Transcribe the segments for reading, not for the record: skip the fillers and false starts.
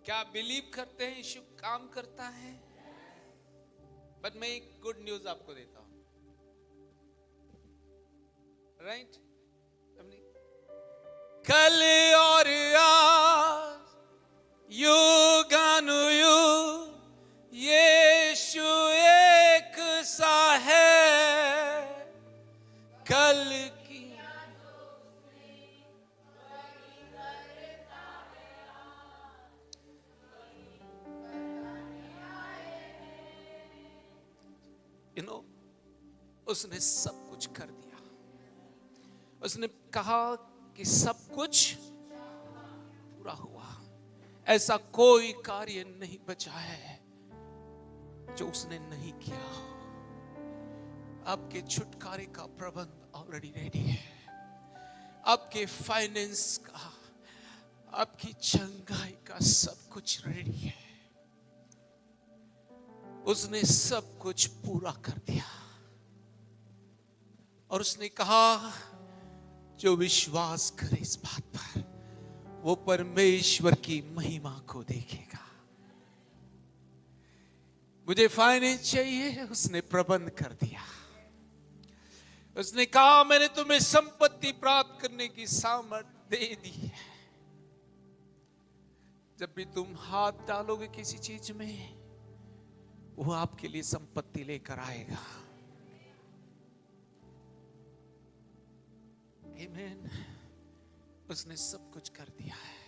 क्या बिलीव करते हैं यीशु काम करता है? बट मैं एक गुड न्यूज आपको देता हूं, राइट? कल और आज युगानुयुग यीशु एक सा है। कल की उसने सब कुछ कर दिया। उसने कहा कि सब कुछ पूरा हुआ। ऐसा कोई कार्य नहीं बचा है जो उसने नहीं किया। आपके छुटकारे का प्रबंध ऑलरेडी रेडी है। आपके फाइनेंस का, आपकी चंगाई का सब कुछ रेडी है। उसने सब कुछ पूरा कर दिया और उसने कहा जो विश्वास करे इस बात पर वो परमेश्वर की महिमा को देखेगा। मुझे फाइनेंस चाहिए, उसने प्रबंध कर दिया। उसने कहा मैंने तुम्हें संपत्ति प्राप्त करने की सामर्थ्य दे दी है। जब भी तुम हाथ डालोगे किसी चीज में, वो आपके लिए संपत्ति लेकर आएगा। आमीन। उसने सब कुछ कर दिया है।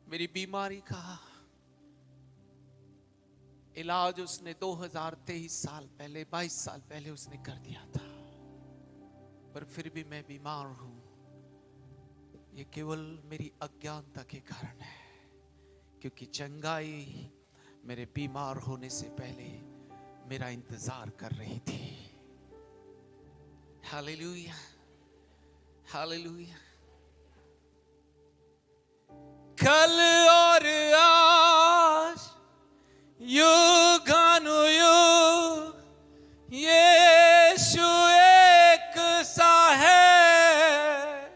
मेरी बीमारी का इलाज उसने 2023 साल पहले, 22 साल पहले उसने कर दिया था। पर फिर भी मैं बीमार हूं। ये केवल मेरी अज्ञानता के कारण है, क्योंकि चंगाई मेरे बीमार होने से पहले मेरा इंतजार कर रही थी। Hallelujah, hallelujah. कल और आज युगानुयुग यीशु एक सा है।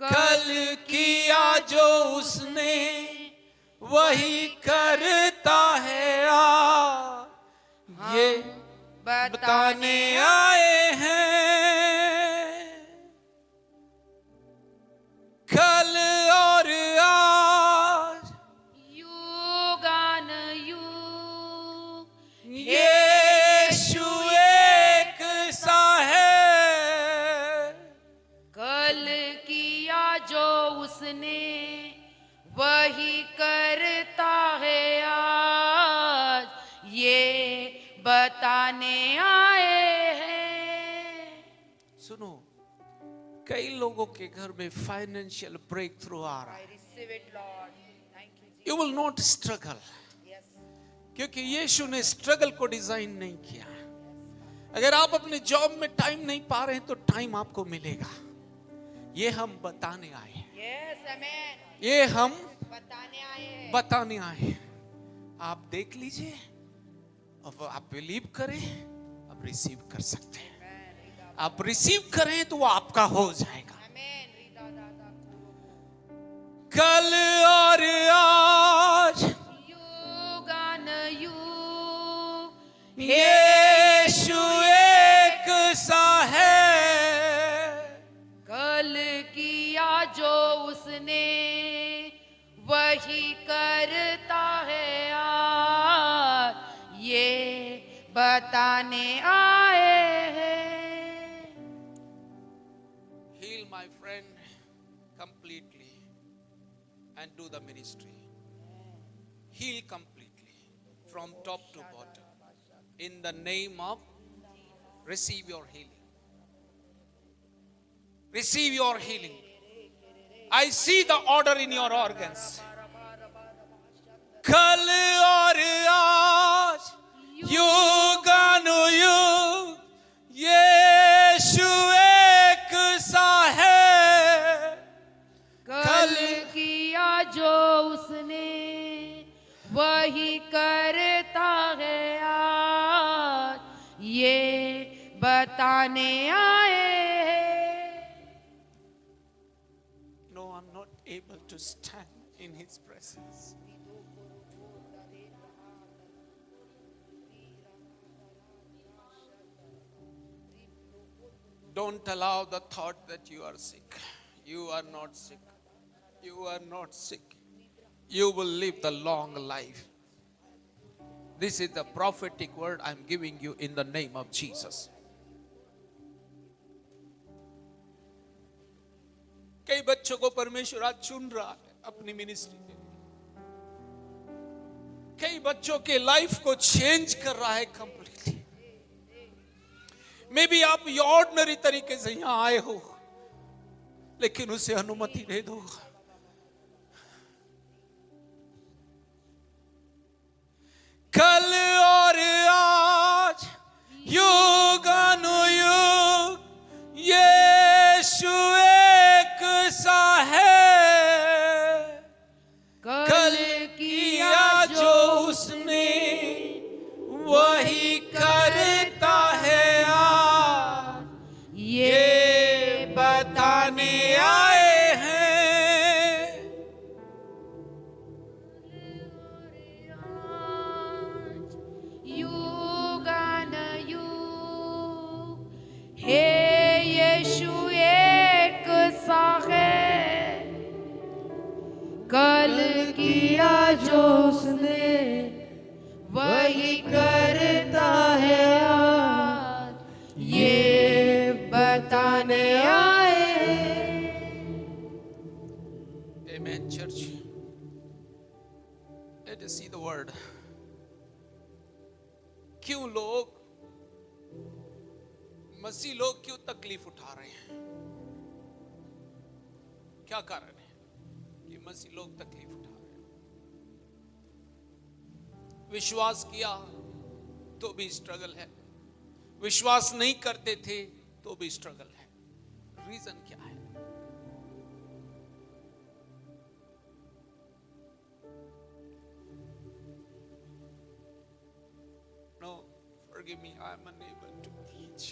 कल किया जो उसने वही करता है। ये बताने आए हैं। कल और आज युगानुयुग यीशु एक सा है। कल किया जो उसने वही करता है आज, ये बताने आए हैं। सुनो, कई लोगों के घर में फाइनेंशियल ब्रेक थ्रू आ रहा है। Receive it, Lord. Thank you, Jesus. You will not struggle, Yes. क्योंकि यीशु ने स्ट्रगल को डिजाइन नहीं किया। अगर आप अपने जॉब में टाइम नहीं पा रहे हैं तो टाइम आपको मिलेगा। ये हम बताने आए हैं। Yes, amen. ये हम बताने आए हैं। बताने आए हैं। आप देख लीजिए, अब आप बिलीव करें, आप रिसीव कर सकते हैं। आप रिसीव करें तो वो आपका हो जाएगा। Amen. कल और आज युगानुयुग यीशु एक सा है। कल किया जो उसने वही करता है आज, ये बताने आए हैं। Heal my friend completely and do the ministry. Heal completely from top to bottom. In the name of, receive your healing. Receive your healing. I see the order in your organs. कल और आज युगानुयुग यीशु एक सा है। कल किया जो उसने वही करता है आज, ये बताने आए हैं। No I'm not able to stand in His presence. Don't allow the thought that you are sick. You are not sick. You are not sick. You will live the long life. This is the prophetic word I'm giving you in the name of Jesus. कई बच्चों को परमेश्वर आज चुन रहा है अपनी ministry के लिए. कई बच्चों के लाइफ को चेंज कर रहा है कंप्लीटली. मे बी आप ऑर्डिनरी तरीके से यहां आए हो, लेकिन उसे अनुमति दे दो. कल और आज युगानुयुग यीशु एक सा है. कल किया जो उसने वही करता है आज. ये बताने आए हैं. युगानुयुग हे यीशु एक सा है. कल किया जो उसने वही करता है आज. ये बताने आए. Amen, church. Let us see the word. क्यों मसीह लोग क्यों तकलीफ उठा रहे हैं? क्या कारण है कि मसीह लोग तकलीफ उठा रहे हैं? विश्वास किया तो भी स्ट्रगल है, विश्वास नहीं करते थे तो भी स्ट्रगल है. रीजन क्या है? No, forgive me, I am unable to preach.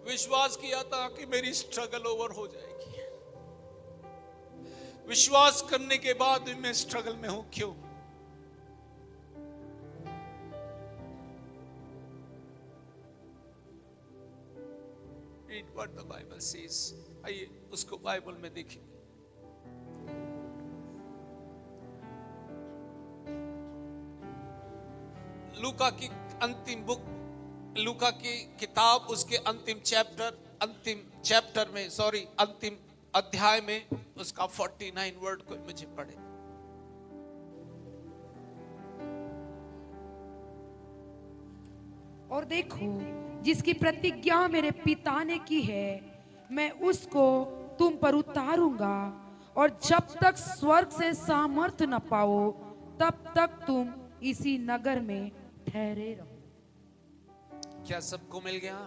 विश्वास किया था कि मेरी स्ट्रगल ओवर हो जाएगी. विश्वास करने के बाद भी मैं स्ट्रगल में हूं. क्यों? Read what the Bible says. आइए उसको बाइबल में देखिए. लूका की अंतिम बुक, लूका की किताब, उसके अंतिम अध्याय में उसका 49 वर्ड को मुझे पढ़े. और देखो, जिसकी प्रतिज्ञा मेरे पिता ने की है, मैं उसको तुम पर उतारूंगा, और जब तक स्वर्ग से सामर्थ न पाओ तब तक तुम इसी नगर में ठहरे रहो. क्या सबको मिल गया?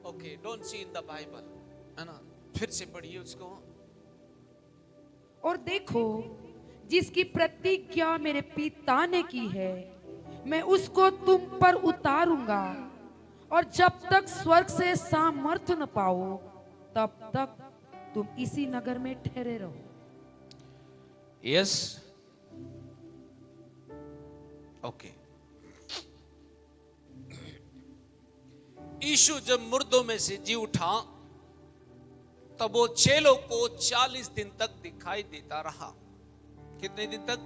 Okay, don't see in the Bible, है ना? फिर से पढ़िए उसको. और देखो, जिसकी प्रतिज्ञा मेरे पिता ने की है, मैं उसको तुम पर उतारूंगा, और जब तक स्वर्ग से सामर्थ न पाओ तब तक तुम इसी नगर में ठहरे रहो. Yes, okay. यीशु जब मुर्दों में से जी उठा तब वो चेलों को 40 दिन तक दिखाई देता रहा. कितने दिन तक?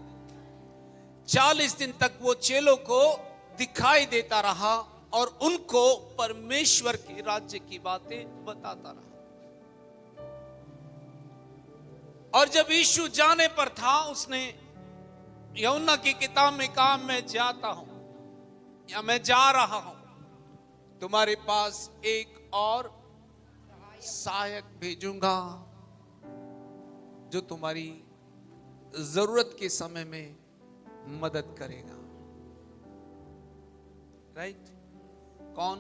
40 दिन तक वो चेलों को दिखाई देता रहा और उनको परमेश्वर के राज्य की बातें बताता रहा. और जब यीशु जाने पर था, उसने यूहन्ना की किताब में कहा, मैं जाता हूं या मैं जा रहा हूं, तुम्हारे पास एक और सहायक भेजूंगा जो तुम्हारी जरूरत के समय में मदद करेगा. राइट? कौन?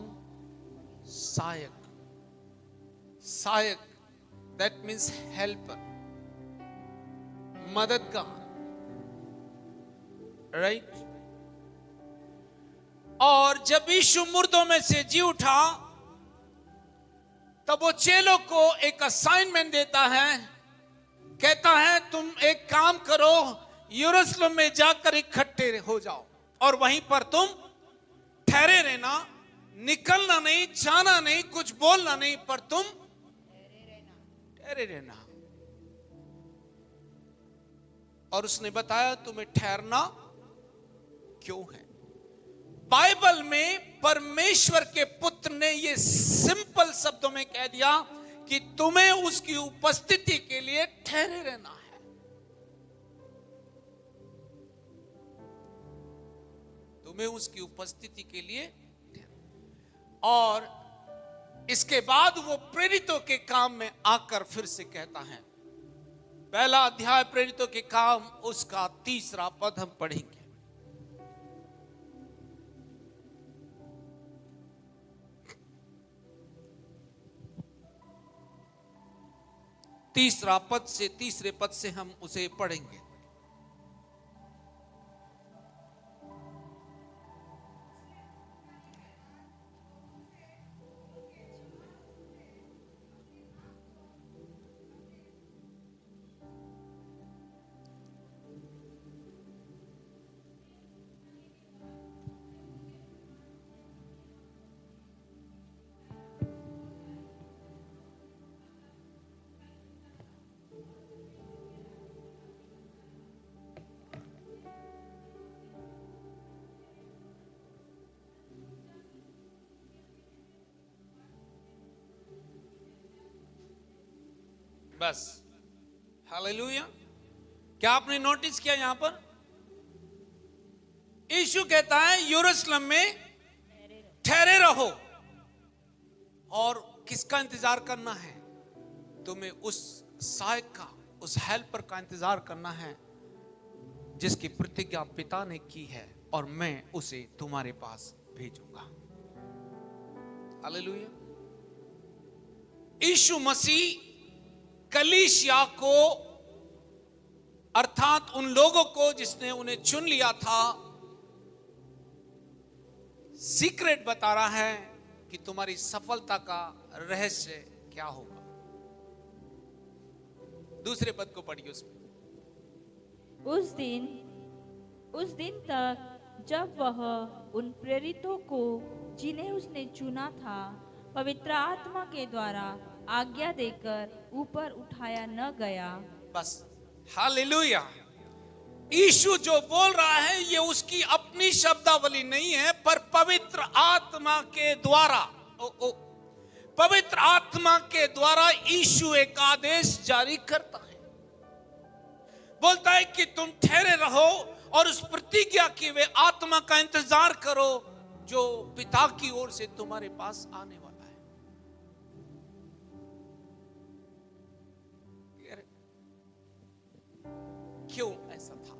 सहायक. सहायक, दैट मीन्स हेल्पर, मददगार. राइट। और जब यीशु मुर्दों में से जी उठा, तब वो चेलों को एक असाइनमेंट देता है, कहता है तुम एक काम करो, यरूशलेम में जाकर इकट्ठे हो जाओ और वहीं पर तुम ठहरे रहना, निकलना नहीं, जाना नहीं, कुछ बोलना नहीं, पर तुम ठहरे रहना। और उसने बताया तुम्हें ठहरना क्यों है। बाइबल में परमेश्वर के पुत्र ने यह सिंपल शब्दों में कह दिया कि तुम्हें उसकी उपस्थिति के लिए ठहरे रहना है। तुम्हें उसकी उपस्थिति के लिए। और इसके बाद वो प्रेरितों के काम में आकर फिर से कहता है, पहला अध्याय प्रेरितों के काम, उसका 3 पद हम पढ़ेंगे। तीसरा पद से, तीसरे पद से हम उसे पढ़ेंगे। बस, हालेलुया। क्या आपने नोटिस किया यहां पर? यीशु कहता है यरूशलेम में ठहरे रहो। और किसका इंतजार करना है? तुम्हें उस सहायक का, उस हेल्पर का इंतजार करना है जिसकी प्रतिज्ञा पिता ने की है, और मैं उसे तुम्हारे पास भेजूंगा। हालेलुया। यीशु मसीह कलीसिया को, अर्थात उन लोगों को जिसने उन्हें चुन लिया था, सीक्रेट बता रहा है कि तुम्हारी सफलता का रहस्य क्या होगा। दूसरे पद को पढ़िए उसमें। उस दिन तक जब वह उन प्रेरितों को जिन्हें उसने चुना था पवित्र आत्मा के द्वारा आज्ञा देकर ऊपर उठाया न गया। बस, हालेलुया। यीशु जो बोल रहा है ये उसकी अपनी शब्दावली नहीं है, पर पवित्र आत्मा के द्वारा, पवित्र आत्मा के द्वारा यीशु एक आदेश जारी करता है। बोलता है कि तुम ठहरे रहो और उस प्रतिज्ञा की वे आत्मा का इंतजार करो जो पिता की ओर से तुम्हारे पास आने वाला है। क्यों ऐसा था?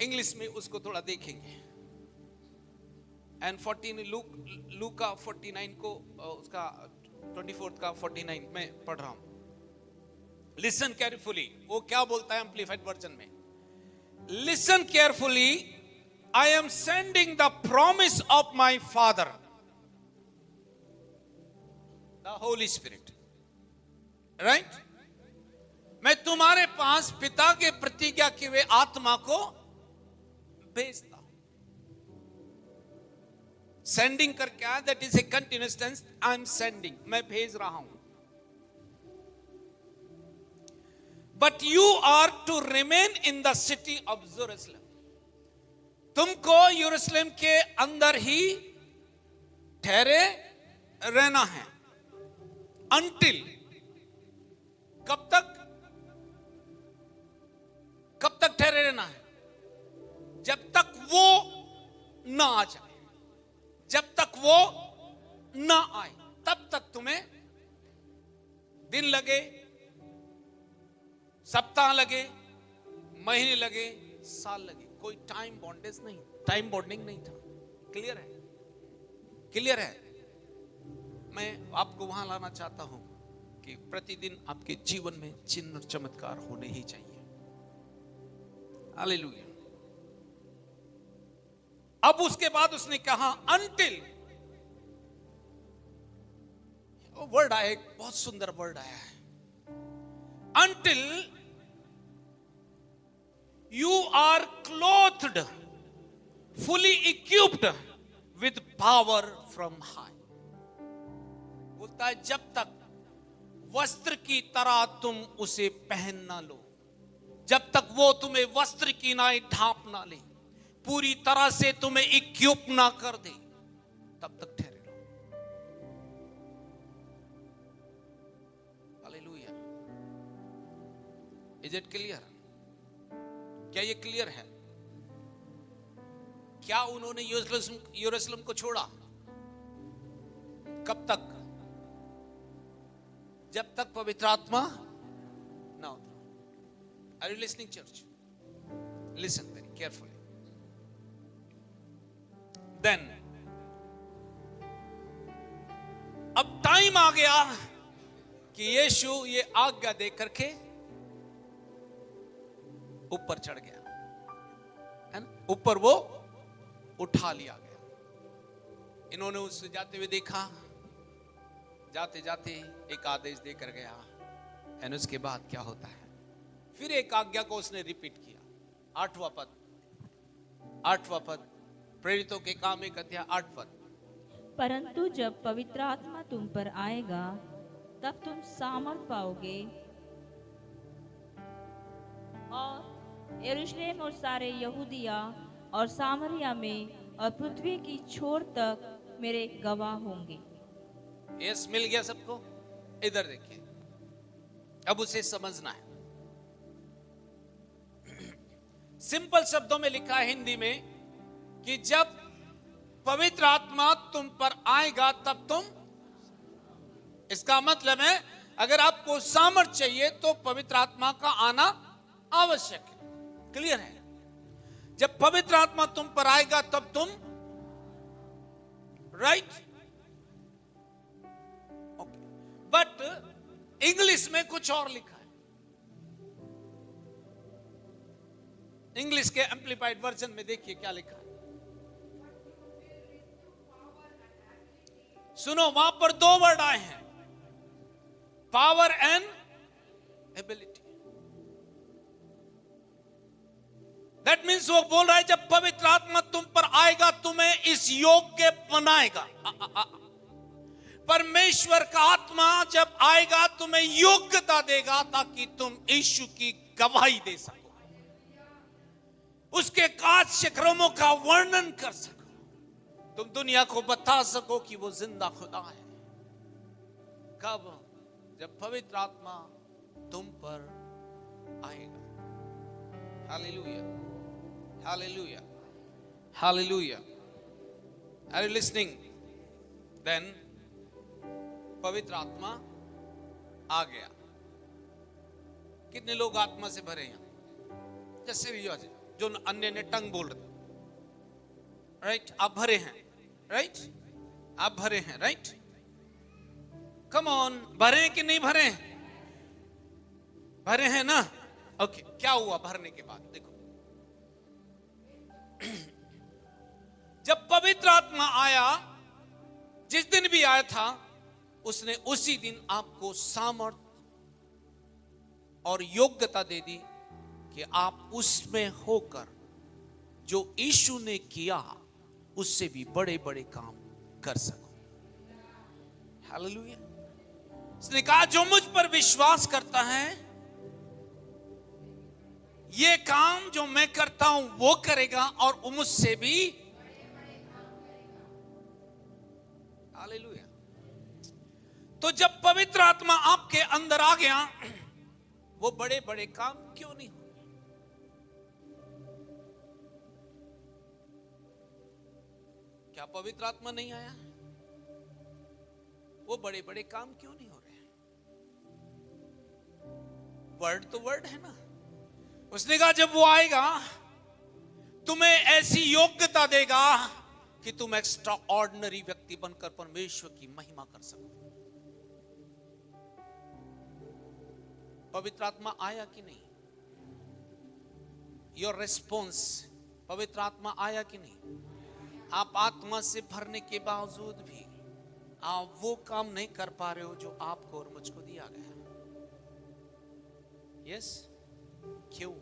इंग्लिश में उसको थोड़ा देखेंगे। एंड 14 लूका 49 को, उसका 24 का 49 में पढ़ रहा हूं। Listen carefully. वो क्या बोलता है एम्प्लीफाइड वर्जन में? Listen carefully, I am sending the promise of my father the Holi spirit. Right? मैं तुम्हारे पास पिता के प्रतिज्ञा की वे आत्मा को भेजता हूं। सेंडिंग कर क्या? That is a continuous tense. I am sending, मैं भेज रहा हूं। But you are to remain in the city of Jerusalem. तुमको यरूशलेम के अंदर ही ठहरे रहना है। अंटिल, कब तक? कब तक ठहरे रहना है? जब तक वो ना आ जाए, जब तक वो ना आए, तब तक तुम्हें दिन लगे, सप्ताह लगे, महीने लगे, साल लगे, कोई टाइम बॉन्डेज नहीं, टाइम बॉन्डिंग नहीं था। क्लियर है? क्लियर है? मैं आपको वहां लाना चाहता हूं कि प्रतिदिन आपके जीवन में चिन्ह और चमत्कार होने ही चाहिए। हालेलुया। अब उसके बाद उसने कहा अनटिल, वर्ड आया, एक बहुत सुंदर वर्ड आया है, until you are clothed fully equipped with power from high. बोलता है जब तक वस्त्र की तरह तुम उसे पहन ना लो, जब तक वो तुम्हें वस्त्र की नाई ढांप ना ले, पूरी तरह से तुम्हें इक्विप ना कर दे, तब तक ठहरे रहो। हालेलुया। Is it clear? क्या ये क्लियर है? क्या उन्होंने यरूशलेम को छोड़ा? कब तक? जब तक पवित्र आत्मा ना उतरा। Are you listening church? Listen very carefully. Then अब टाइम आ गया कि यीशु ये आज्ञा दे करके ऊपर चढ़ गया, है ना? ऊपर वो उठा लिया गया। इन्होंने उससे जाते हुए देखा, जाते जाते एक आदेश देकर गया, एंड उसके बाद क्या होता है? फिर एक आज्ञा को उसने रिपीट किया। 8वां पद, प्रेरितों के काम 1 अध्याय 8 पद। परंतु जब पवित्र आत्मा तुम पर आएगा तब तुम सामर्थ पाओगे, और यरूशलेम और सारे यहूदिया और सामरिया में और पृथ्वी की छोर तक मेरे गवाह होंगे। यस, मिल गया सबको? इधर देखिए, अब उसे समझना है। सिंपल शब्दों में लिखा है हिंदी में कि जब पवित्र आत्मा तुम पर आएगा तब तुम, इसका मतलब है अगर आपको सामर्थ चाहिए तो पवित्र आत्मा का आना आवश्यक है। क्लियर है? जब पवित्र आत्मा तुम पर आएगा तब तुम, राइट? ओके, बट इंग्लिश में कुछ और लिखा है। इंग्लिश के एम्प्लीफाइड वर्जन में देखिए क्या लिखा है। सुनो, वहां पर 2 वर्ड आए हैं, power and ability. That means वो बोल रहा है जब पवित्र आत्मा तुम पर आएगा तुम्हें इस योग्य बनाएगा। परमेश्वर का आत्मा जब आएगा तुम्हें योग्यता देगा ताकि तुम यीशु की गवाही दे सको, उसके कार्यक्रमों का वर्णन कर सको, तुम दुनिया को बता सको कि वो जिंदा खुदा है। कब? जब पवित्र आत्मा तुम पर आएगा। Hallelujah, hallelujah, hallelujah. Are you listening? Then पवित्र आत्मा आ गया। कितने लोग आत्मा से भरे हैं? जैसे जो अन्य ने टंग बोल रहे, राइट? आप भरे हैं, राइट? आप भरे हैं, राइट? कम ऑन, भरे हैं कि नहीं भरे हैं? भरे हैं ना? ओके, क्या हुआ भरने के बाद? देखो, जब पवित्र आत्मा आया, जिस दिन भी आया था, उसने उसी दिन आपको सामर्थ और योग्यता दे दी कि आप उसमें होकर जो यीशु ने किया उससे भी बड़े बड़े काम कर सको। हालेलुया। उसने कहा जो मुझ पर विश्वास करता है ये काम जो मैं करता हूं वो करेगा और मुझसे भी। हालेलुया। तो जब पवित्र आत्मा आपके अंदर आ गया, वो बड़े बड़े काम क्यों नहीं हो? क्या पवित्र आत्मा नहीं आया? वो बड़े बड़े काम क्यों नहीं हो रहे? वर्ड तो वर्ड है ना। उसने कहा जब वो आएगा तुम्हें ऐसी योग्यता देगा कि तुम एक्स्ट्रा ऑर्डिनरी व्यक्ति बनकर परमेश्वर की महिमा कर सको। पवित्र आत्मा आया कि नहीं? योर रिस्पॉन्स, पवित्र आत्मा आया कि नहीं? आप आत्मा से भरने के बावजूद भी आप वो काम नहीं कर पा रहे हो जो आपको और मुझको दिया गया। यस, क्यों?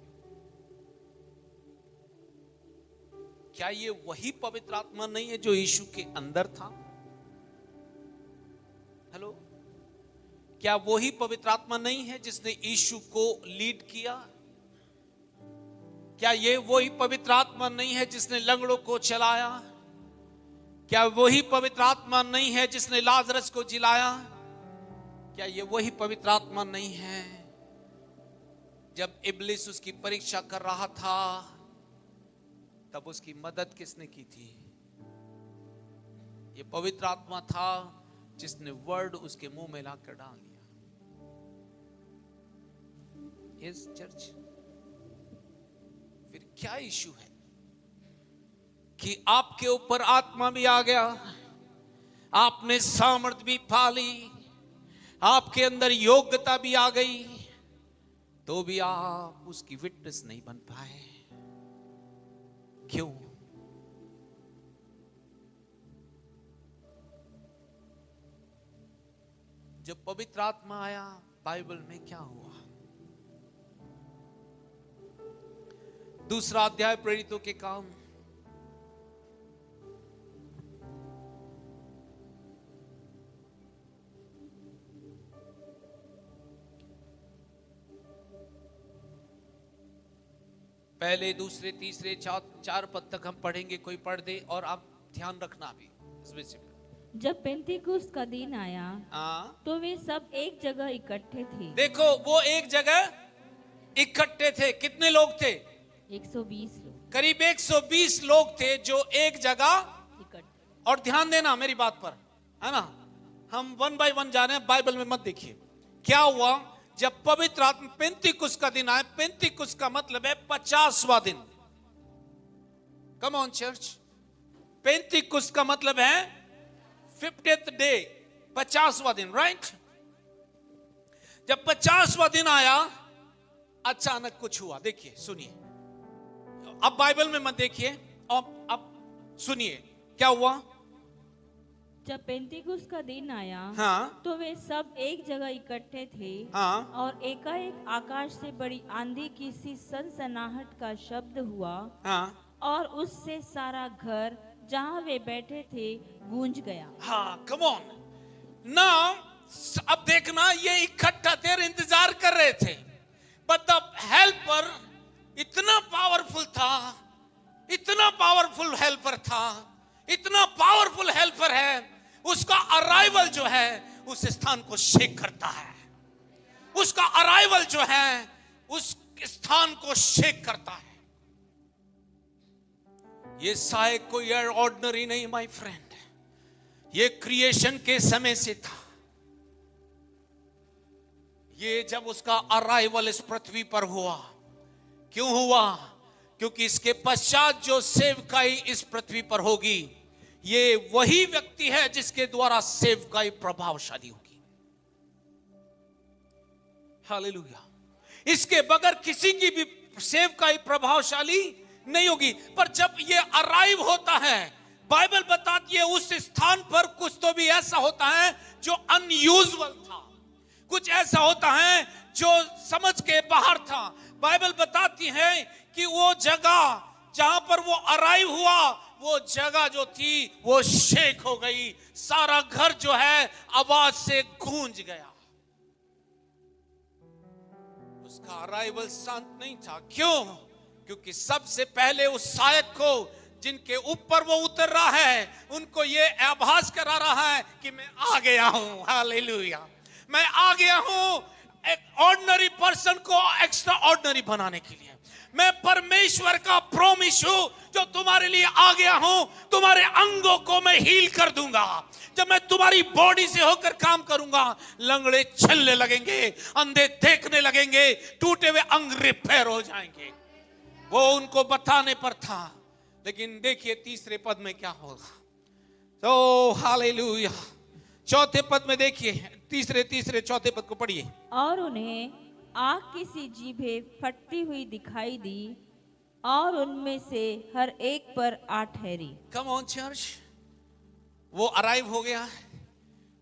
क्या ये वही पवित्र आत्मा नहीं है जो यीशु के अंदर था? हेलो, क्या वही पवित्र आत्मा नहीं है जिसने यीशु को लीड किया? क्या ये वही पवित्र आत्मा नहीं है जिसने लंगड़ों को चलाया? क्या वही पवित्र आत्मा नहीं है जिसने लाजरस को जिलाया? क्या ये वही पवित्र आत्मा नहीं है जब इब्लिस उसकी परीक्षा कर रहा था तब उसकी मदद किसने की थी? ये पवित्र आत्मा था जिसने वर्ड उसके मुंह में लाकर डाल दिया। इस चर्च फिर क्या इशू है कि आपके ऊपर आत्मा भी आ गया, आपने सामर्थ भी पा ली, आपके अंदर योग्यता भी आ गई, तो भी आप उसकी विटनेस नहीं बन पाए। क्यों? जब पवित्र आत्मा आया, बाइबल में क्या हुआ? दूसरा अध्याय प्रेरितों के काम, पहले, दूसरे, तीसरे, चार पद तक हम पढ़ेंगे। कोई पढ़ दे और आप ध्यान रखना भी इसमें से। जब पेंतीकुस्त का दिन आया तो वे सब एक जगह इकट्ठे थे। देखो, वो एक जगह इकट्ठे थे। कितने लोग थे? 120 लोग, करीब 120 लोग थे जो एक जगह इकट्ठे। और ध्यान देना मेरी बात पर, है ना? हम वन बाय वन जा रहे हैं, बाइबल में मत देखिए। क्या हुआ जब पवित्र आत्मा, पेंतीकुस्त का दिन आया? पेंतीकुस्त का मतलब है 50वां दिन। कम ऑन चर्च, पेंतीकुस्त का मतलब है 50th डे, 50वां दिन, राइट? जब 50वां दिन आया, अचानक कुछ हुआ। देखिए, सुनिए, अब बाइबल में मत देखिए, अब सुनिए क्या हुआ। जब पेंतीकुस्त का दिन आया हाँ, तो वे सब एक जगह इकट्ठे थे। हाँ, और एकाएक आकाश से बड़ी आंधी की सी सनसनाहट का शब्द हुआ। हाँ, और उससे सारा घर जहाँ वे बैठे थे गूंज गया। हाँ, कम ऑन ना। अब देखना, ये इकट्ठा देर इंतजार कर रहे थे, बट द हेल्पर इतना पावरफुल था, इतना पावरफुल हेल्पर था, इतना पावरफुल हेल्पर है, उसका अराइवल जो है उस स्थान को शेक करता है। उसका अराइवल जो है उस स्थान को शेक करता है। ये शायद कोई ऑर्डिनरी नहीं माय फ्रेंड, ये क्रिएशन के समय से था। ये जब उसका अराइवल इस पृथ्वी पर हुआ, क्यों हुआ? क्योंकि इसके पश्चात जो सेवकाई इस पृथ्वी पर होगी, ये वही व्यक्ति है जिसके द्वारा सेवकाई प्रभावशाली होगी। हालेलुया। इसके बगैर किसी की भी सेवकाई प्रभावशाली नहीं होगी। पर जब ये अराइव होता है, बाइबल बताती है उस स्थान पर कुछ तो भी ऐसा होता है जो अनयूजुअल था, कुछ ऐसा होता है जो समझ के बाहर था। बाइबल बताती है कि वो जगह जहां पर वो अराइव हुआ, वो जगह जो थी वो शेक हो गई, सारा घर जो है आवाज से गूंज गया। उसका अराइवल शांत नहीं था। क्यों? क्योंकि सबसे पहले उस शायक को जिनके ऊपर वो उतर रहा है, उनको ये आभास करा रहा है कि मैं आ गया हूं। हालेलुया, मैं आ गया हूं एक ऑर्डिनरी पर्सन को एक्स्ट्रा ऑर्डिनरी बनाने के लिए। मैं परमेश्वर का प्रॉमिस हूं जो तुम्हारे लिए आ गया हूं। तुम्हारे अंगों को मैं हील कर दूंगा। जब मैं तुम्हारी बॉडी से होकर काम करूंगा, लंगड़े चलने लगेंगे, अंधे देखने लगेंगे, टूटे हुए अंग रिपेयर हो जाएंगे। वो उनको बताने पर था। लेकिन देखिए तीसरे पद में क्या होगा। तो हालेलुया, चौथे पद में देखिए, तीसरे चौथे पद को पढ़िए। और उन्हें आग की सी जीभें फटती हुई दिखाई दी, और उनमें से हर एक पर आ ठहरी। कम ऑन चर्च, वो अराइव हो गया,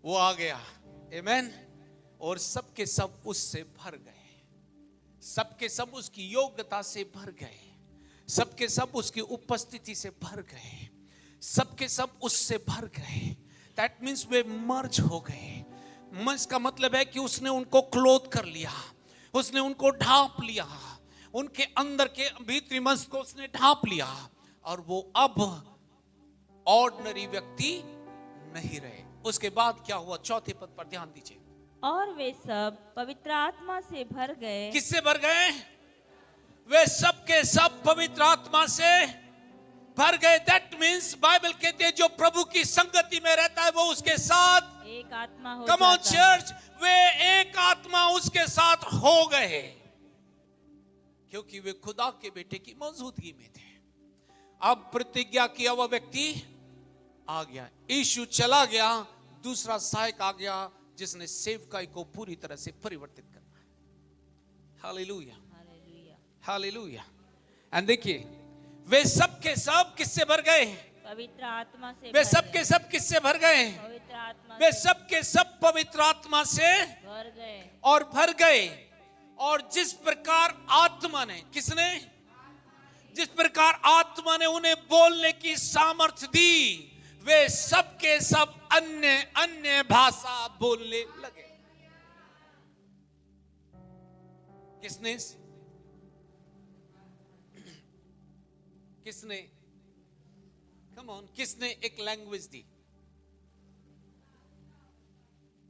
वो आ गया, आमेन। और सबके सब उससे भर गए, सबके सब उसकी योग्यता से भर गए, सबके सब उसकी उपस्थिति से भर गए, सबके सब उससे भर गए। दैट मीन्स वे मर्ज हो गए। मर्ज का मतलब है कि उसने उनको क्लोथ कर लिया, उसने उनको ढांप लिया, उनके अंदर के भीतरी मंस को उसने ढांप लिया, और वो अब ऑर्डिनरी व्यक्ति नहीं रहे। उसके बाद क्या हुआ, चौथे पद पर ध्यान दीजिए। और वे सब पवित्र आत्मा से भर गए। किससे भर गए? वे सब के सब पवित्र आत्मा से भर गए। दैट मीन्स बाइबल कहते हैं जो प्रभु की संगति में रहता है वो उसके साथ एक आत्मा हो कम ऑन जाता है। चर्च, वे एक आत्मा उसके साथ हो गए, क्योंकि वे खुदा के बेटे की मौजूदगी में थे। अब प्रतिज्ञा किया हुआ व्यक्ति आ गया, यीशु चला गया, दूसरा सहायक आ गया जिसने सेवकाई को पूरी तरह से परिवर्तित करना है। Hallelujah, hallelujah. हालेलुया। एंड देखिए, वे सब के सब किससे भर गए? पवित्र आत्मा से वे भर सब गए। के सब किससे भर गए? पवित्र आत्मा वे से सब के सब पवित्र आत्मा से भर गए। और भर गए। और जिस प्रकार आत्मा ने, किसने? जिस प्रकार आत्मा ने उन्हें बोलने की सामर्थ्य दी, वे सब के सब अन्य अन्य भाषा बोलने लगे। किसने? किसने? कम ऑन, किसने एक लैंग्वेज दी?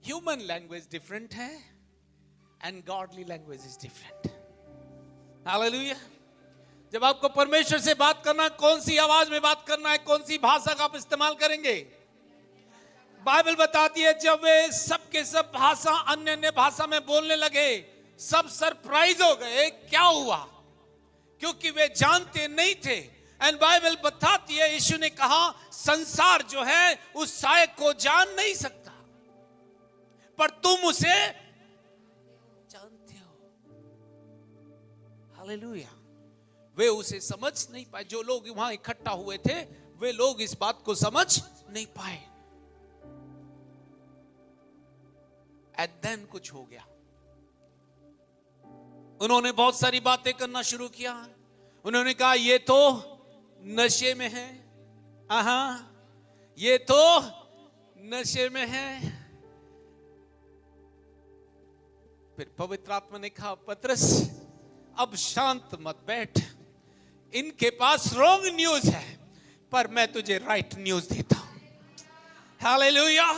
ह्यूमन लैंग्वेज डिफरेंट है and godly language is different. Hallelujah. जब आपको परमेश्वर से बात करना, कौन सी आवाज में बात करना है, कौन सी भाषा का आप इस्तेमाल करेंगे? बाइबल बताती है जब वे सब के सब भाषा, अन्य अन्य भाषा में बोलने लगे, सब सरप्राइज हो गए, क्या हुआ? क्योंकि वे जानते नहीं थे। एंड बाइबल बताती है, यीशु ने कहा संसार जो है उस सहायक को जान नहीं सकता, पर तुम उसे जानते हो। हालेलुया। वे उसे समझ नहीं पाए, जो लोग वहां इकट्ठा हुए थे वे लोग इस बात को समझ नहीं पाए। एंड देन कुछ हो गया, उन्होंने बहुत सारी बातें करना शुरू किया। उन्होंने कहा ये तो नशे में है, आहा, ये तो नशे में है। फिर पवित्र आत्मा ने कहा पतरस अब शांत मत बैठ, इनके पास रॉन्ग न्यूज है पर मैं तुझे राइट न्यूज देता हूं। हालेलुया।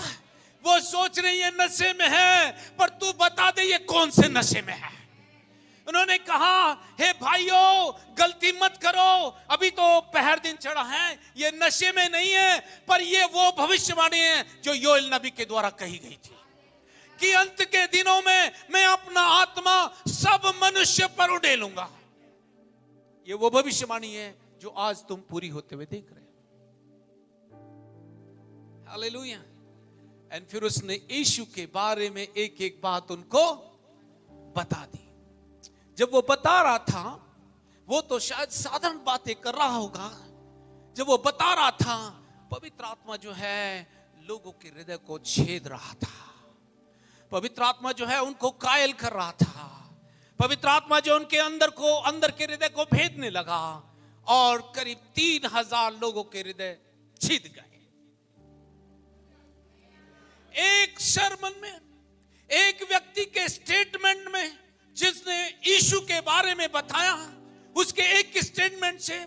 वो सोच रही है नशे में है, पर तू बता दे ये कौन से नशे में है। उन्होंने कहा हे भाइयों गलती मत करो, अभी तो पहर दिन चढ़ा है, ये नशे में नहीं है, पर ये वो भविष्यवाणी है जो योएल नबी के द्वारा कही गई थी कि अंत के दिनों में मैं अपना आत्मा सब मनुष्य पर उड़ेलूंगा। ये वो भविष्यवाणी है जो आज तुम पूरी होते हुए देख रहे हो। हालेलुया। एंड फिर उसने यीशु के बारे में एक एक बात उनको बता दी। जब वो बता रहा था, वो तो शायद साधारण बातें कर रहा होगा, जब वो बता रहा था पवित्र आत्मा जो है लोगों के हृदय को छेद रहा था, पवित्र आत्मा जो है उनको कायल कर रहा था, पवित्र आत्मा जो उनके अंदर के हृदय को भेदने लगा, और करीब 3000 लोगों के हृदय छिद गए। एक सरमन में, एक व्यक्ति के स्टेटमेंट में जिसने यीशु के बारे में बताया, उसके एक स्टेटमेंट से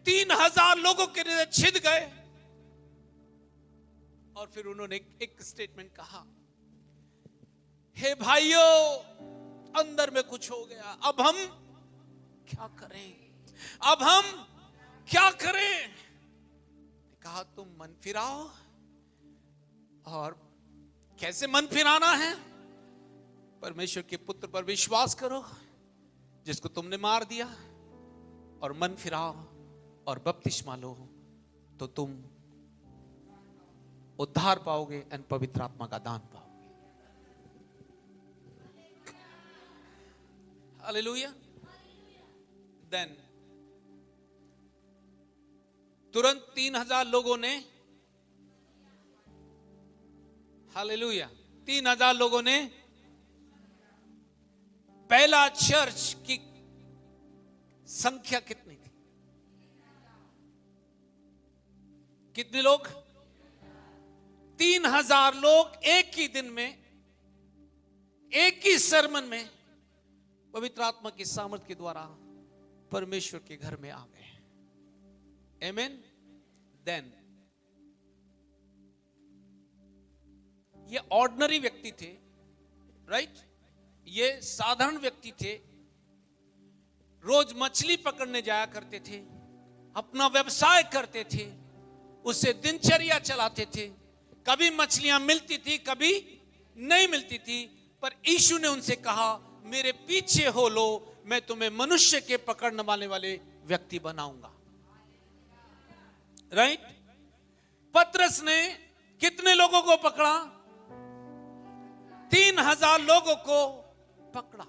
3000 लोगों के हृदय छिद गए। और फिर उन्होंने एक स्टेटमेंट कहा, हे भाइयों अंदर में कुछ हो गया, अब हम क्या करें, अब हम क्या करें। कहा तुम मन फिराओ। और कैसे मन फिराना है? परमेश्वर के पुत्र पर विश्वास करो जिसको तुमने मार दिया, और मन फिराओ और बपतिस्मा लो तो तुम उद्धार पाओगे और पवित्र आत्मा का दान पाओगे। हालेलुया। देन तुरंत 3,000 लोगों ने, हालेलुया, 3,000 लोगों ने पहला चर्च की संख्या कितनी थी? कितने लोग? 3,000 लोग एक ही दिन में, एक ही सरमन में पवित्र आत्मा की सामर्थ के द्वारा परमेश्वर के घर में आ गए। आमीन। देन ये ऑर्डिनरी व्यक्ति थे, राइट? ये साधारण व्यक्ति थे, रोज मछली पकड़ने जाया करते थे, अपना व्यवसाय करते थे, उससे दिनचर्या चलाते थे। कभी मछलियां मिलती थी, कभी नहीं मिलती थी, पर यीशु ने उनसे कहा, मेरे पीछे हो लो, मैं तुम्हें मनुष्य के पकड़ने वाले व्यक्ति बनाऊंगा। राइट? पतरस ने कितने लोगों को पकड़ा? 3,000 लोगों को पकड़ा।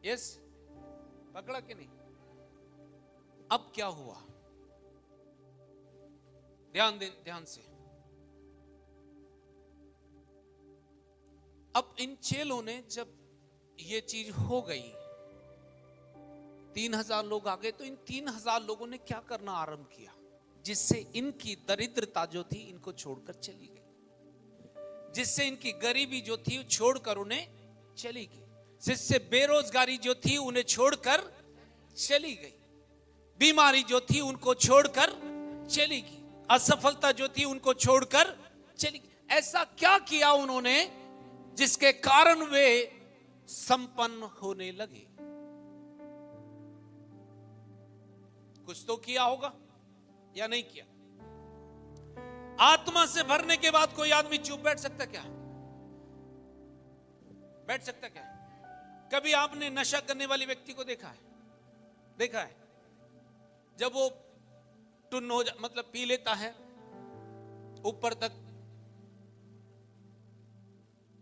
यस, पकड़ा कि नहीं? अब क्या हुआ? ध्यान से। अब इन चेलों ने जब ये चीज हो गई, 3,000 लोग आ गए, तो इन 3,000 लोगों ने क्या करना आरंभ किया, जिससे इनकी दरिद्रता जो थी इनको छोड़कर चली गई, जिससे इनकी गरीबी जो थी छोड़कर उन्हें चली गई, जिससे बेरोजगारी जो थी उन्हें छोड़कर चली गई, बीमारी जो थी उनको छोड़कर चली गई, असफलता जो थी उनको छोड़कर चली गई। ऐसा क्या किया उन्होंने जिसके कारण वे संपन्न होने लगे? कुछ तो किया होगा या नहीं किया? आत्मा से भरने के बाद कोई आदमी चुप बैठ सकता क्या? बैठ सकता क्या? कभी आपने नशा करने वाली व्यक्ति को देखा है? देखा है? जब वो टुन हो मतलब पी लेता है ऊपर तक,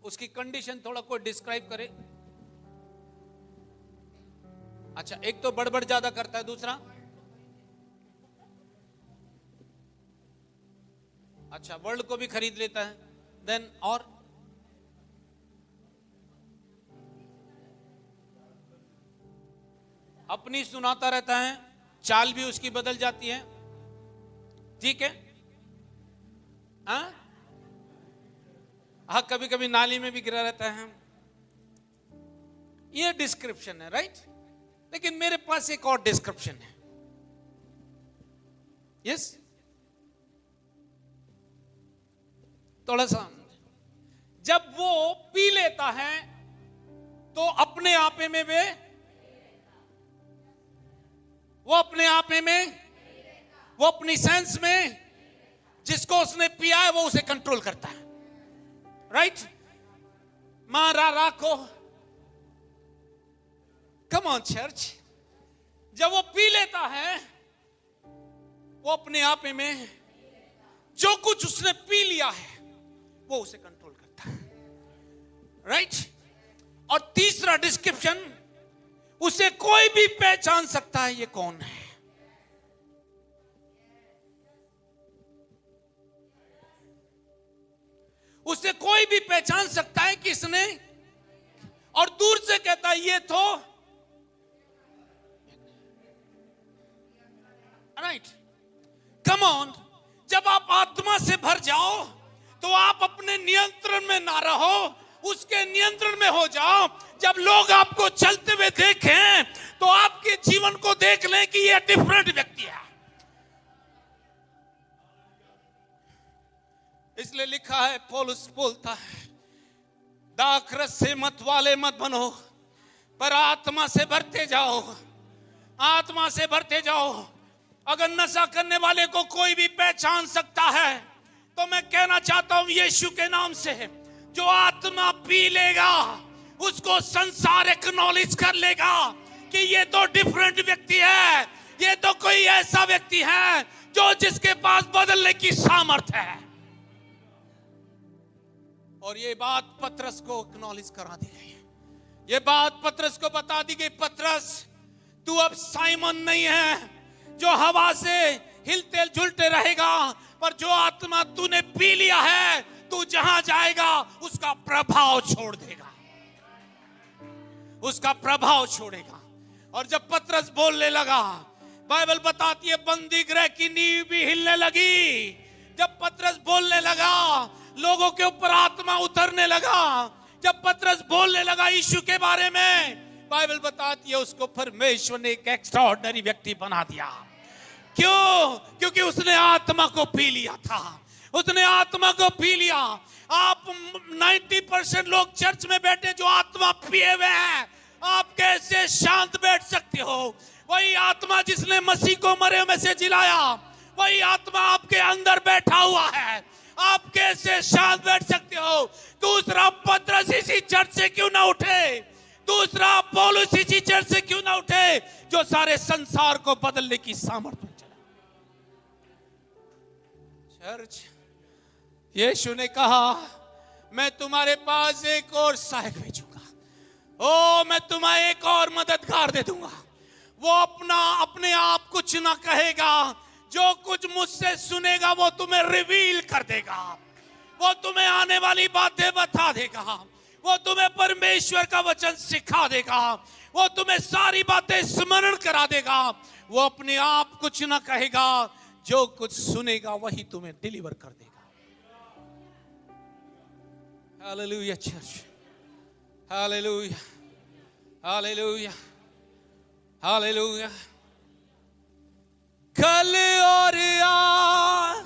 उसकी कंडीशन थोड़ा कोई डिस्क्राइब करे। अच्छा, एक तो बड़बड़ ज्यादा करता है, दूसरा अच्छा वर्ल्ड को भी खरीद लेता है, देन और अपनी सुनाता रहता है, चाल भी उसकी बदल जाती है। ठीक है? हाँ, कभी कभी नाली में भी गिरा रहता है। ये डिस्क्रिप्शन है, राइट? लेकिन मेरे पास एक और डिस्क्रिप्शन है। यस, थोड़ा सा। जब वो पी लेता है तो अपने आपे में वो अपने आपे में, वो अपनी सेंस में, जिसको उसने पिया है वो उसे कंट्रोल करता है, राइट? मारा राखो, कम ऑन चर्च। जब वो पी लेता है वो अपने आप में जो कुछ उसने पी लिया है वो उसे कंट्रोल करता है, राइट? और तीसरा डिस्क्रिप्शन, उसे कोई भी पहचान सकता है ये कौन है। उसे कोई भी पहचान सकता है कि इसने, और दूर से कहता है ये तो, राइट? Come on. जब आप आत्मा से भर जाओ तो आप अपने नियंत्रण में ना रहो, उसके नियंत्रण में हो जाओ। जब लोग आपको चलते हुए देखें तो आपके जीवन को देख लें कि ये डिफरेंट व्यक्ति है। इसलिए लिखा है, पौलुस बोलता है, दाखरस से मत वाले मत बनो, पर आत्मा से भरते जाओ, आत्मा से भरते जाओ। अगर नशा करने वाले को कोई भी पहचान सकता है तो मैं कहना चाहता हूं यीशु के नाम से, जो आत्मा पी लेगा उसको संसार एक्नॉलेज कर लेगा कि ये तो डिफरेंट व्यक्ति है, ये तो कोई ऐसा व्यक्ति है जो जिसके पास बदलने की सामर्थ्य है। और ये बात पतरस को एक्नॉलेज करा दी गई, ये बात पतरस को बता दी गई, पतरस तू अब साइमन नहीं है जो हवा से हिलते झुलते रहेगा, पर जो आत्मा तूने पी लिया है, तू जहां जाएगा उसका प्रभाव छोड़ देगा, उसका प्रभाव छोड़ेगा। और जब पतरस बोलने लगा, बाइबल बताती है बंदी गृह की नींव भी हिलने लगी। जब पतरस बोलने लगा, लोगों के ऊपर आत्मा उतरने लगा। जब पतरस बोलने लगा यीशु के बारे में, बाइबल बताती है उसको परमेश्वर ने एक एक्स्ट्राऑर्डिनरी व्यक्ति बना दिया। क्यों? क्योंकि उसने आत्मा को पी लिया था, उसने आत्मा को पी लिया। आप 90% लोग चर्च में बैठे जो आत्मा पिए हुए हैं, आप कैसे शांत बैठ सकते हो? वही आत्मा जिसने मसीह को मरे में से जिलाया, वही आत्मा आपके अंदर बैठा हुआ है, आप कैसे शांत बैठ सकते हो? दूसरा पतरस इसी चर्च से क्यों ना उठे? दूसरा पौलुस इसी चर्च से क्यों ना उठे जो सारे संसार को बदलने की सामर्थ्य में चला? चर्च, यीशु ने कहा मैं तुम्हारे पास एक और सहायक भेजूंगा, ओ मैं तुम्हें एक और मददगार दे दूंगा। वो अपने आप कुछ ना कहेगा, जो कुछ मुझसे सुनेगा वो तुम्हें रिवील कर देगा, वो तुम्हें आने वाली बातें बता देगा, वो तुम्हें परमेश्वर का वचन सिखा देगा, वो तुम्हें सारी बातें स्मरण करा देगा। वो अपने आप कुछ ना कहेगा, जो कुछ सुनेगा वही तुम्हें डिलीवर कर देगा। Hallelujah church, hallelujah, hallelujah, hallelujah. कल और आज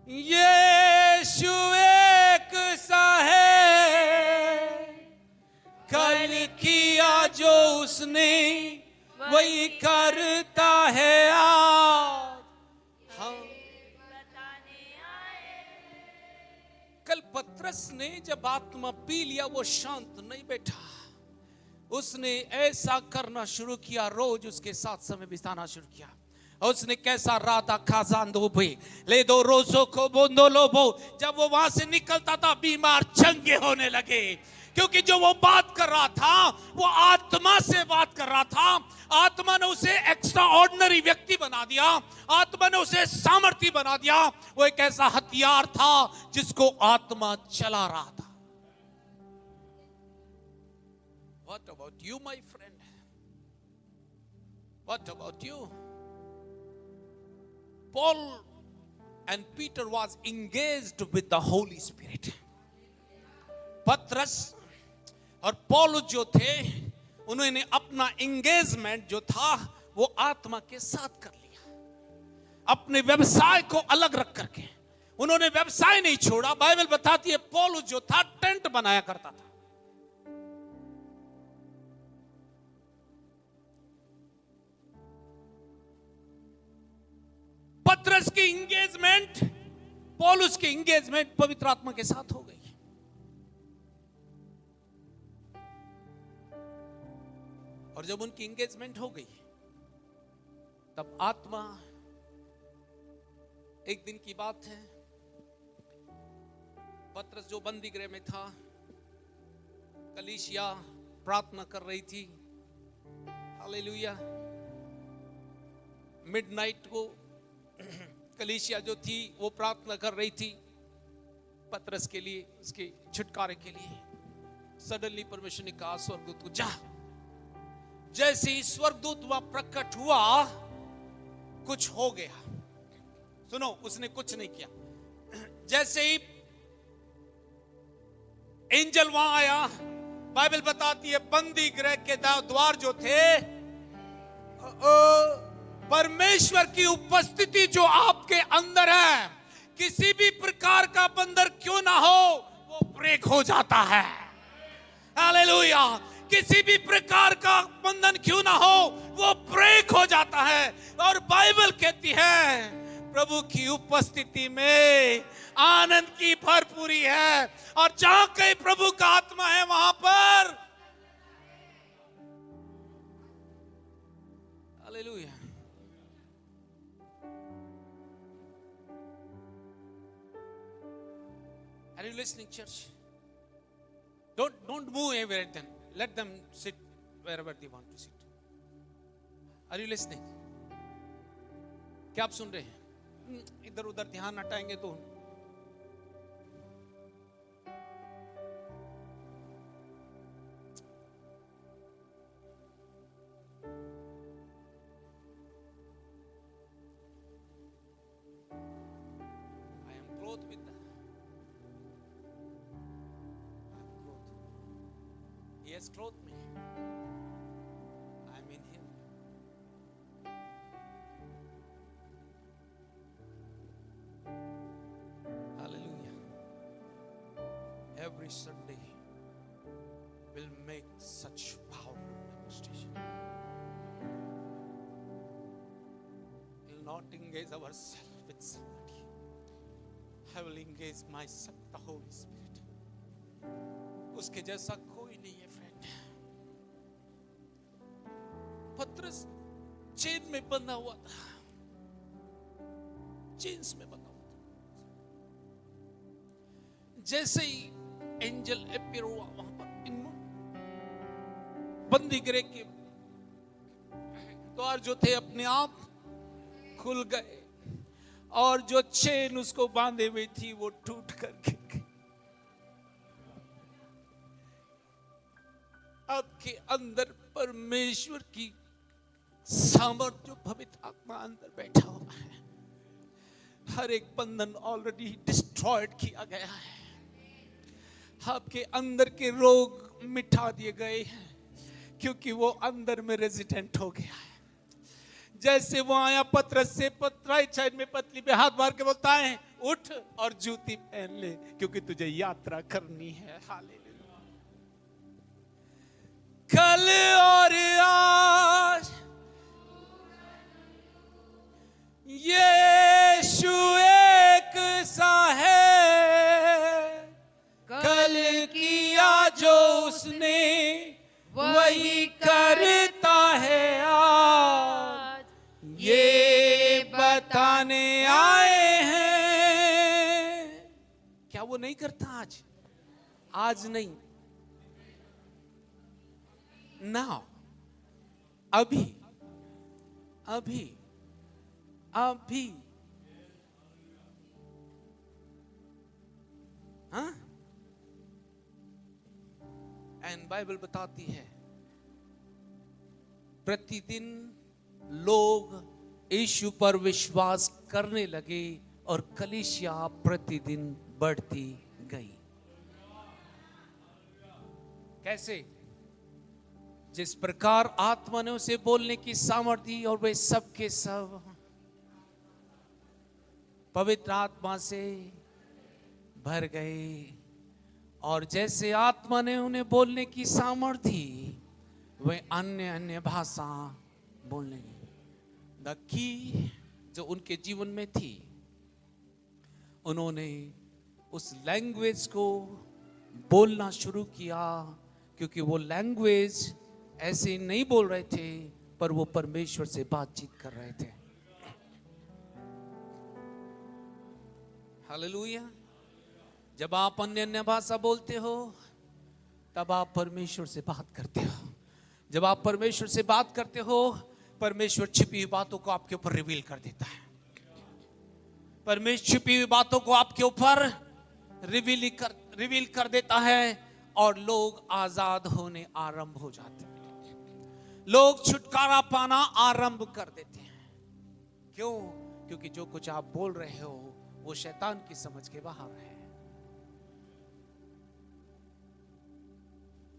यीशु एक सा है, कल किया जो उसने वही करता है आज। हाँ, कल पतरस ने जब आत्मा पी लिया वो शांत नहीं बैठा, उसने ऐसा करना शुरू किया, रोज उसके साथ समय बिताना शुरू किया। उसने कैसा राधा खाजान दो भी ले दो रोजों को बोंदो लोबो। जब वो वहां से निकलता था बीमार चंगे होने लगे, क्योंकि जो वो बात कर रहा था वो आत्मा से बात कर रहा था। आत्मा ने उसे एक्स्ट्रा ऑर्डिनरी व्यक्ति बना दिया, आत्मा ने उसे सामर्थ्य बना दिया। वो एक ऐसा हथियार था जिसको आत्मा चला रहा था। What about you, my friend? What about you? Paul and Peter was engaged with the Holy Spirit. पतरस और पौलुस जो थे, उन्होंने अपना एंगेजमेंट जो था वो आत्मा के साथ कर लिया। अपने व्यवसाय को अलग रख करके उन्होंने व्यवसाय नहीं छोड़ा। बाइबल बताती है पौलुस जो था टेंट बनाया करता था। पतरस की इंगेजमेंट पौलुस की इंगेजमेंट पवित्र आत्मा के साथ हो गई। और जब उनकी इंगेजमेंट हो गई तब आत्मा, एक दिन की बात है, पतरस जो बंदी गृह में था, कलीसिया प्रार्थना कर रही थी। हालेलुया। मिडनाइट को कलीसिया जो थी वो प्रार्थना कर रही थी पतरस के लिए, उसके छुटकारे के लिए। सडनली परमेश्वर ने कहा स्वर्गदूत को जा। जैसे ही स्वर्गदूत वहां प्रकट हुआ कुछ हो गया। सुनो, उसने कुछ नहीं किया। जैसे ही एंजल वहां आया, बाइबल बताती है बंदी गृह के द्वार जो थे, परमेश्वर की उपस्थिति जो आपके अंदर है, किसी भी प्रकार का बंधन क्यों ना हो वो ब्रेक हो जाता है। हालेलुया। किसी भी प्रकार का बंधन क्यों ना हो वो ब्रेक हो जाता है। और बाइबल कहती है प्रभु की उपस्थिति में आनंद की भरपूरी है, और जहां कहीं प्रभु का आत्मा है वहां पर hallelujah. Are you listening, church? Don't move anywhere then. Let them sit wherever they want to sit. Are you listening? क्या आप सुन रहे हैं? इधर उधर ध्यान हटाएंगे तो I am clothed with the He has clothed me. I am in Him. Hallelujah. Every Sunday will make such powerful demonstration. We'll not engage ourselves with somebody. I will engage myself with the Holy Spirit. उसके जैसा कोई नहीं है friend. पतरस chain में बंधा हुआ था, चेन्स में बंधा हुआ था. जैसे ही एंजल अपीयर हुआ वहां पर, बंदी गृह के द्वार जो थे अपने आप खुल गए और जो चेन उसको बांधे हुई थी वो टूट कर गिर गई. आपके अंदर परमेश्वर की सामर्थ जो पवित्र आत्मा अंदर बैठा हुआ है, हर एक बंधन ऑलरेडी डिस्ट्रॉयड किया गया है. आपके अंदर के रोग मिटा दिए गए हैं क्योंकि वो अंदर में रेजिडेंट हो गया है. जैसे वो आया पतरस से राइट साइड में पतली पे हाथ मार के बोलता है उठ और जूती पहन ले क्योंकि तुझे यात्रा करनी है. हालेलुया. कल और आज यीशु एक सा है. कल किया जो उसने वही करता है आज. ये बताने आए हैं. क्या वो नहीं करता आज? आज नहीं, नाउ, अभी अभी अभी. हाँ, एंड बाइबल बताती है प्रतिदिन लोग यीशु पर विश्वास करने लगे और कलीसिया प्रतिदिन बढ़ती गई. कैसे? जिस प्रकार आत्मा ने उसे बोलने की सामर्थ्य दी और वे सब के सब पवित्र आत्मा से भर गए. और जैसे आत्मा ने उन्हें बोलने की सामर्थ्य दी वे अन्य अन्य भाषा बोलने लगे. द की जो उनके जीवन में थी, उन्होंने उस लैंग्वेज को बोलना शुरू किया क्योंकि वो लैंग्वेज ऐसे नहीं बोल रहे थे पर वो परमेश्वर से बातचीत कर रहे थे. हालेलुया. जब आप अन्य अन्य भाषा बोलते हो तब आप परमेश्वर से बात करते हो. जब आप परमेश्वर से बात करते हो परमेश्वर छिपी हुई बातों को आपके ऊपर रिवील कर देता है. परमेश्वर छिपी हुई बातों को आपके ऊपर रिवील कर देता है और लोग आजाद होने आरंभ हो जाते हैं. लोग छुटकारा पाना आरंभ कर देते हैं. क्यों? क्योंकि जो कुछ आप बोल रहे हो वो शैतान की समझ के बाहर है.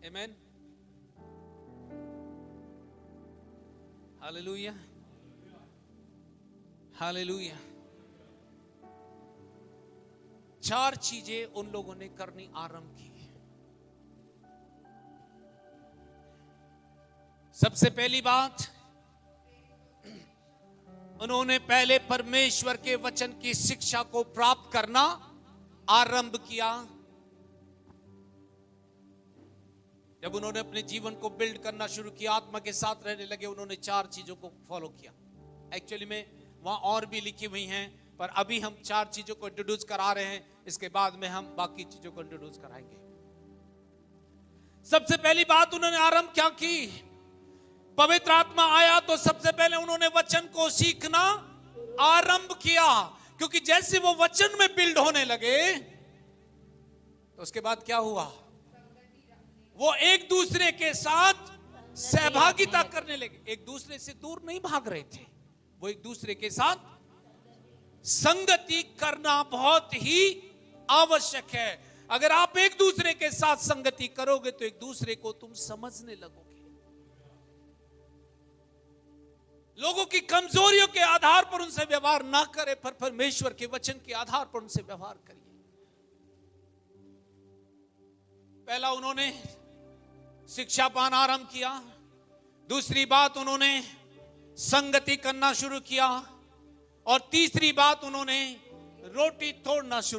आमीन. हालेलुया. हालेलुया. 4 चीजें उन लोगों ने करनी आरंभ की. सबसे पहली बात, उन्होंने पहले परमेश्वर के वचन की शिक्षा को प्राप्त करना आरंभ किया. जब उन्होंने अपने जीवन को बिल्ड करना शुरू किया, आत्मा के साथ रहने लगे, उन्होंने 4 चीजों को फॉलो किया. एक्चुअली में वहां और भी लिखी हुई हैं पर अभी हम 4 चीजों को इंट्रोड्यूस करा रहे हैं. इसके बाद में हम बाकी चीजों को इंट्रोड्यूस कराएंगे. सबसे पहली बात उन्होंने आरंभ क्या की? पवित्र आत्मा आया तो सबसे पहले उन्होंने वचन को सीखना आरंभ किया, क्योंकि जैसे वो वचन में बिल्ड होने लगे तो उसके बाद क्या हुआ? वो एक दूसरे के साथ सहभागिता करने लगे। एक दूसरे से दूर नहीं भाग रहे थे, वो एक दूसरे के साथ संगति करना बहुत ही आवश्यक है। अगर आप एक दूसरे के साथ संगति करोगे तो एक दूसरे को तुम समझने लगोगे। लोगों की कमजोरियों के आधार पर उनसे व्यवहार ना करें, पर परमेश्वर के वचन के आधार पर उनसे व्यवहार करिए। पहला उन्होंने शिक्षा पाना आरंभ किया। दूसरी बात उन्होंने संगति करना शुरू किया। और तीसरी बात उन्होंने रोटी तोड़ना शुरू